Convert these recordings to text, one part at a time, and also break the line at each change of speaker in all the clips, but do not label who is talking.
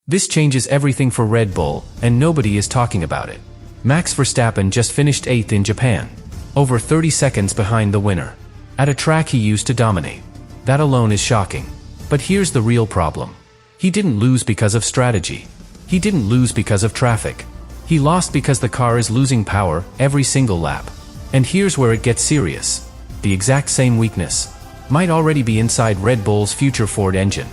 This changes everything for Red Bull, and nobody is talking about it. Max Verstappen just finished 8th in Japan, over 30 seconds behind the winner, at a track he used to dominate. That alone is shocking. But here's the real problem. He didn't lose because of strategy. He didn't lose because of traffic. He lost because the car is losing power every single lap. And here's where it gets serious. The exact same weakness might already be inside Red Bull's future Ford engine,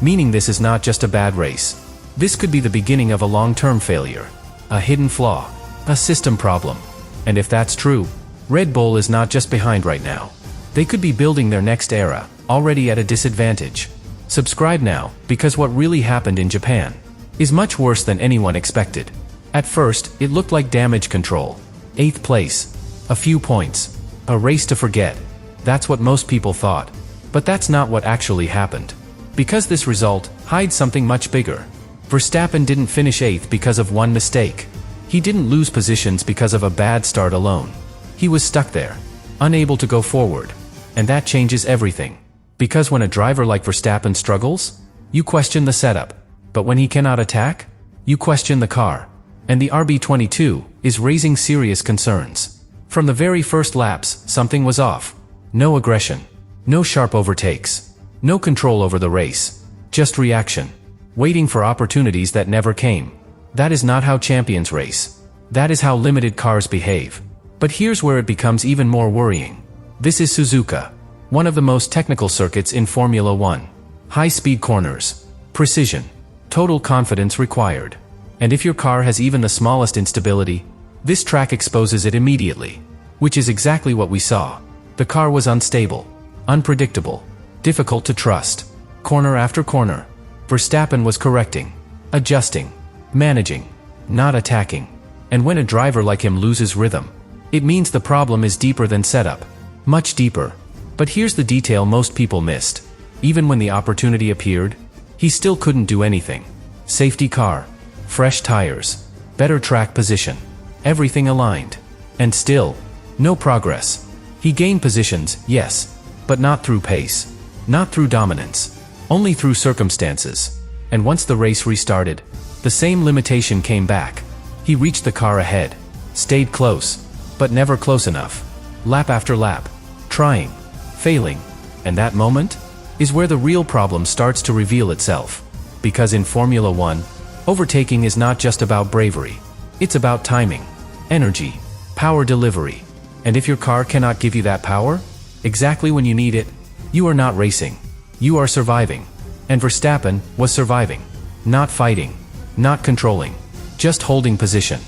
meaning this is not just a bad race. This could be the beginning of a long-term failure, a hidden flaw, a system problem. And if that's true, Red Bull is not just behind right now. They could be building their next era, already at a disadvantage. Subscribe now, because what really happened in Japan is much worse than anyone expected. At first, it looked like damage control. 8th place. A few points. A race to forget. That's what most people thought. But that's not what actually happened. Because this result hides something much bigger. Verstappen didn't finish 8th because of one mistake. He didn't lose positions because of a bad start alone. He was stuck there, unable to go forward. And that changes everything. Because when a driver like Verstappen struggles, you question the setup. But when he cannot attack, you question the car. And the RB22 is raising serious concerns. From the very first laps, something was off. No aggression. No sharp overtakes. No control over the race. Just reaction. Waiting for opportunities that never came. That is not how champions race. That is how limited cars behave. But here's where it becomes even more worrying. This is Suzuka, one of the most technical circuits in Formula 1. High-speed corners. Precision. Total confidence required. And if your car has even the smallest instability, this track exposes it immediately. Which is exactly what we saw. The car was unstable, unpredictable, difficult to trust. Corner after corner, Verstappen was correcting, adjusting, managing, not attacking. And when a driver like him loses rhythm, it means the problem is deeper than setup. Much deeper. But here's the detail most people missed. Even when the opportunity appeared, he still couldn't do anything. Safety car, fresh tires, better track position, everything aligned. And still, no progress. He gained positions, yes, but not through pace, not through dominance, only through circumstances. And once the race restarted, the same limitation came back. He reached the car ahead, stayed close, but never close enough. Lap after lap, trying, failing. And that moment is where the real problem starts to reveal itself. Because in Formula 1, overtaking is not just about bravery. It's about timing, energy, power delivery. And if your car cannot give you that power, exactly when you need it, you are not racing. You are surviving. And Verstappen was surviving. Not fighting. Not controlling. Just holding position.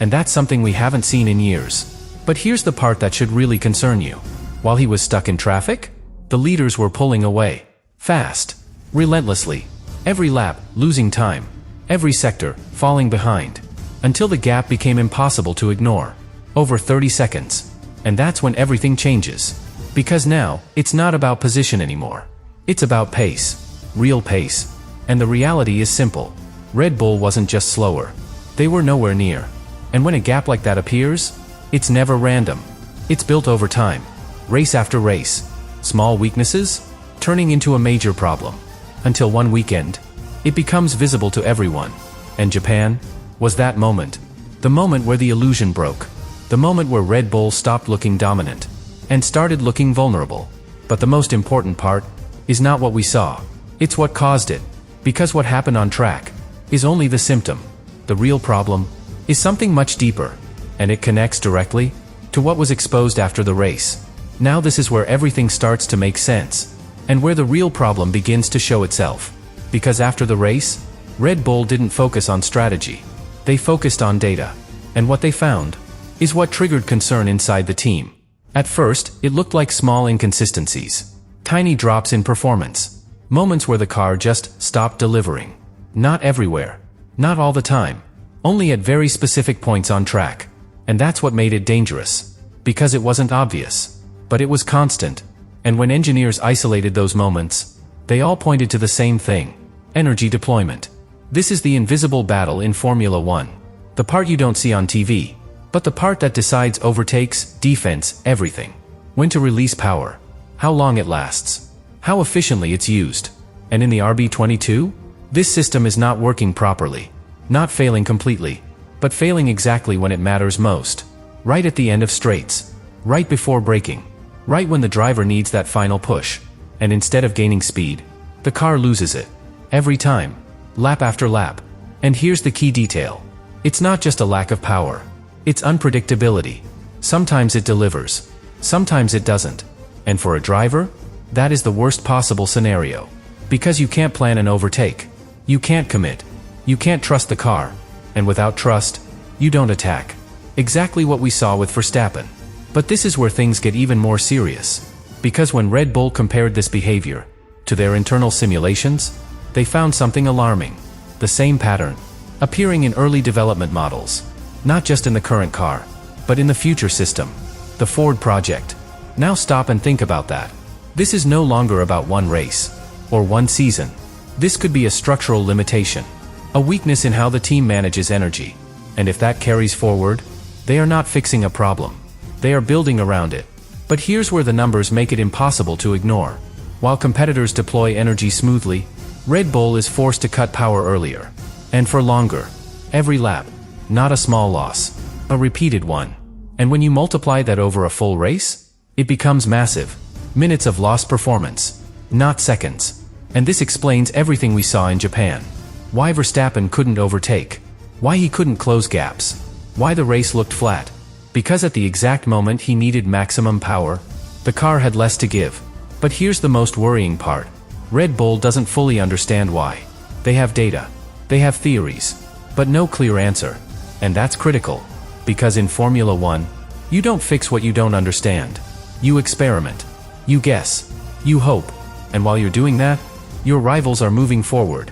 And that's something we haven't seen in years. But here's the part that should really concern you. While he was stuck in traffic, the leaders were pulling away. Fast. Relentlessly. Every lap, losing time. Every sector, falling behind. Until the gap became impossible to ignore. Over 30 seconds. And that's when everything changes. Because now, it's not about position anymore. It's about pace. Real pace. And the reality is simple. Red Bull wasn't just slower. They were nowhere near. And when a gap like that appears, it's never random. It's built over time. Race after race. Small weaknesses, turning into a major problem. Until one weekend, it becomes visible to everyone. And Japan was that moment. The moment where the illusion broke. The moment where Red Bull stopped looking dominant and started looking vulnerable. But the most important part is not what we saw. It's what caused it. Because what happened on track is only the symptom. The real problem is something much deeper. And it connects directly to what was exposed after the race. Now this is where everything starts to make sense. And where the real problem begins to show itself. Because after the race, Red Bull didn't focus on strategy. They focused on data. And what they found is what triggered concern inside the team. At first, it looked like small inconsistencies. Tiny drops in performance. Moments where the car just stopped delivering. Not everywhere. Not all the time. Only at very specific points on track. And that's what made it dangerous. Because it wasn't obvious. But it was constant. And when engineers isolated those moments, they all pointed to the same thing. Energy deployment. This is the invisible battle in Formula 1. The part you don't see on TV. But the part that decides overtakes, defense, everything. When to release power. How long it lasts. How efficiently it's used. And in the RB22, This system is not working properly. Not failing completely, but failing exactly when it matters most. Right at the end of straights. Right before braking. Right when the driver needs that final push. And instead of gaining speed, the car loses it. Every time. Lap after lap. And here's the key detail. It's not just a lack of power. It's unpredictability. Sometimes it delivers. Sometimes it doesn't. And for a driver, that is the worst possible scenario. Because you can't plan an overtake. You can't commit. You can't trust the car. And without trust, you don't attack. Exactly what we saw with Verstappen. But this is where things get even more serious. Because when Red Bull compared this behavior to their internal simulations, they found something alarming. The same pattern, appearing in early development models. Not just in the current car, but in the future system. The Ford project. Now stop and think about that. This is no longer about one race. Or one season. This could be a structural limitation. A weakness in how the team manages energy. And if that carries forward, they are not fixing a problem. They are building around it. But here's where the numbers make it impossible to ignore. While competitors deploy energy smoothly, Red Bull is forced to cut power earlier. And for longer. Every lap. Not a small loss. A repeated one. And when you multiply that over a full race, it becomes massive. Minutes of lost performance. Not seconds. And this explains everything we saw in Japan. Why Verstappen couldn't overtake. Why he couldn't close gaps. Why the race looked flat. Because at the exact moment he needed maximum power, the car had less to give. But here's the most worrying part. Red Bull doesn't fully understand why. They have data. They have theories. But no clear answer. And that's critical. Because in Formula 1, you don't fix what you don't understand. You experiment. You guess. You hope. And while you're doing that, your rivals are moving forward.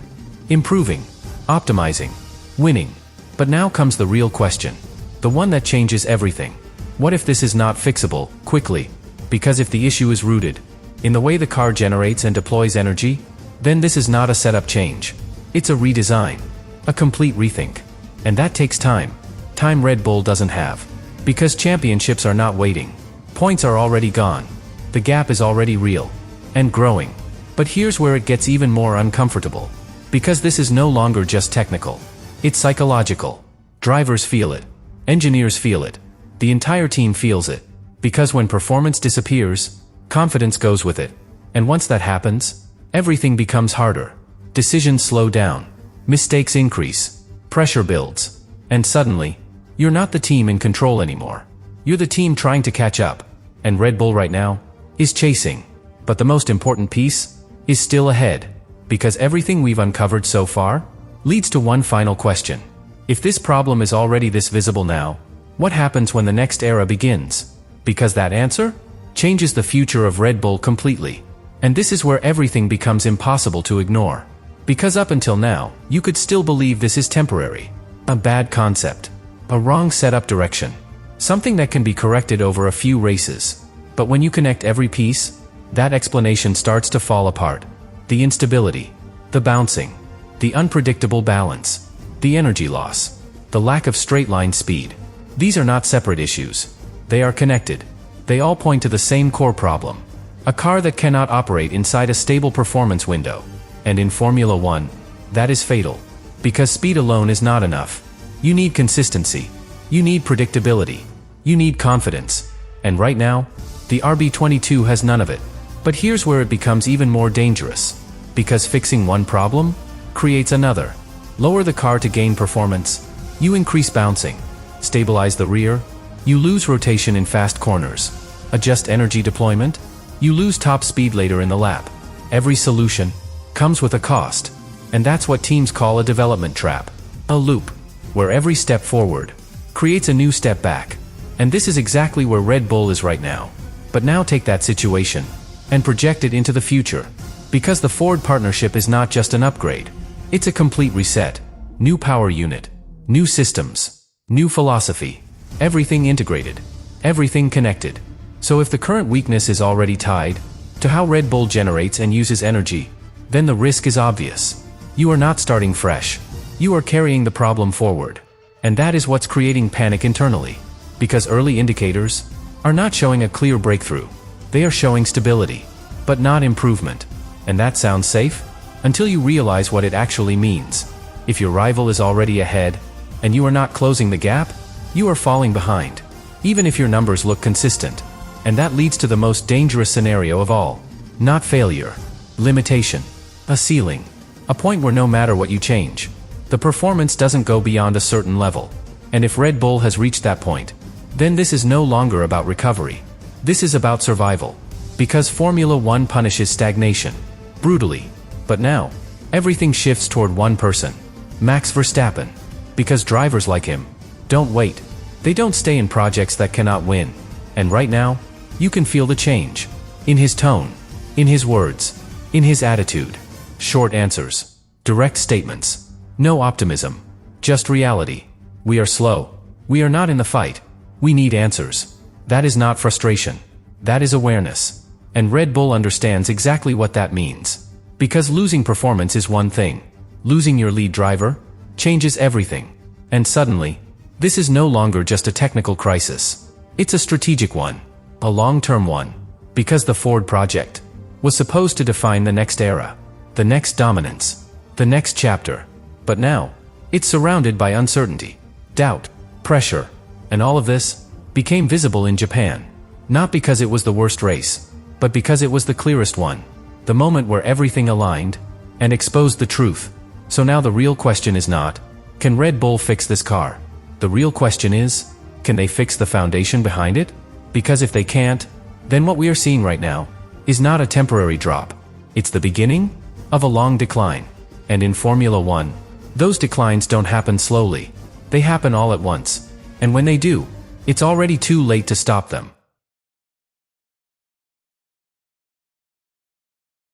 Improving. Optimizing. Winning. But now comes the real question. The one that changes everything. What if this is not fixable, quickly? Because if the issue is rooted in the way the car generates and deploys energy, then this is not a setup change. It's a redesign. A complete rethink. And that takes time. Time Red Bull doesn't have. Because championships are not waiting. Points are already gone. The gap is already real. And growing. But here's where it gets even more uncomfortable. Because this is no longer just technical. It's psychological. Drivers feel it. Engineers feel it. The entire team feels it. Because when performance disappears, confidence goes with it. And once that happens, everything becomes harder. Decisions slow down. Mistakes increase. Pressure builds. And suddenly, you're not the team in control anymore. You're the team trying to catch up. And Red Bull right now is chasing. But the most important piece is still ahead. Because everything we've uncovered so far leads to one final question. If this problem is already this visible now, what happens when the next era begins? Because that answer changes the future of Red Bull completely. And this is where everything becomes impossible to ignore. Because up until now, you could still believe this is temporary. A bad concept. A wrong setup direction. Something that can be corrected over a few races. But when you connect every piece, that explanation starts to fall apart. The instability. The bouncing. The unpredictable balance. The energy loss. The lack of straight-line speed. These are not separate issues. They are connected. They all point to the same core problem. A car that cannot operate inside a stable performance window. And in Formula 1, that is fatal. Because speed alone is not enough. You need consistency. You need predictability. You need confidence. And right now, the RB22 has none of it. But here's where it becomes even more dangerous. Because fixing one problem creates another. Lower the car to gain performance. You increase bouncing. Stabilize the rear. You lose rotation in fast corners. Adjust energy deployment. You lose top speed later in the lap. Every solution comes with a cost. And that's what teams call a development trap. A loop. Where every step forward creates a new step back. And this is exactly where Red Bull is right now. But now take that situation and project it into the future. Because the Ford partnership is not just an upgrade. It's a complete reset. New power unit. New systems. New philosophy. Everything integrated. Everything connected. So if the current weakness is already tied to how Red Bull generates and uses energy, then the risk is obvious. You are not starting fresh. You are carrying the problem forward. And that is what's creating panic internally. Because early indicators are not showing a clear breakthrough. They are showing stability, but not improvement. And that sounds safe? until you realize what it actually means. If your rival is already ahead, and you are not closing the gap, you are falling behind, even if your numbers look consistent. And that leads to the most dangerous scenario of all. Not failure. Limitation. A ceiling. A point where no matter what you change, the performance doesn't go beyond a certain level. And if Red Bull has reached that point, then this is no longer about recovery. This is about survival. Because Formula One punishes stagnation. Brutally. But now, everything shifts toward one person. Max Verstappen. Because drivers like him don't wait. They don't stay in projects that cannot win. And right now, you can feel the change. In his tone. In his words. In his attitude. Short answers. Direct statements. No optimism. Just reality. We are slow. We are not in the fight. We need answers. That is not frustration. That is awareness. And Red Bull understands exactly what that means. Because losing performance is one thing. Losing your lead driver changes everything. And suddenly, this is no longer just a technical crisis. It's a strategic one. A long-term one. Because the Ford project was supposed to define the next era. The next dominance. The next chapter. But now, it's surrounded by uncertainty, doubt, pressure, and all of this became visible in Japan. Not because it was the worst race, but because it was the clearest one. The moment where everything aligned and exposed the truth. So now the real question is not, can Red Bull fix this car? The real question is, can they fix the foundation behind it? Because if they can't, then what we are seeing right now is not a temporary drop. It's the beginning of a long decline. And in Formula One, those declines don't happen slowly. They happen all at once. And when they do, it's already too late to stop them.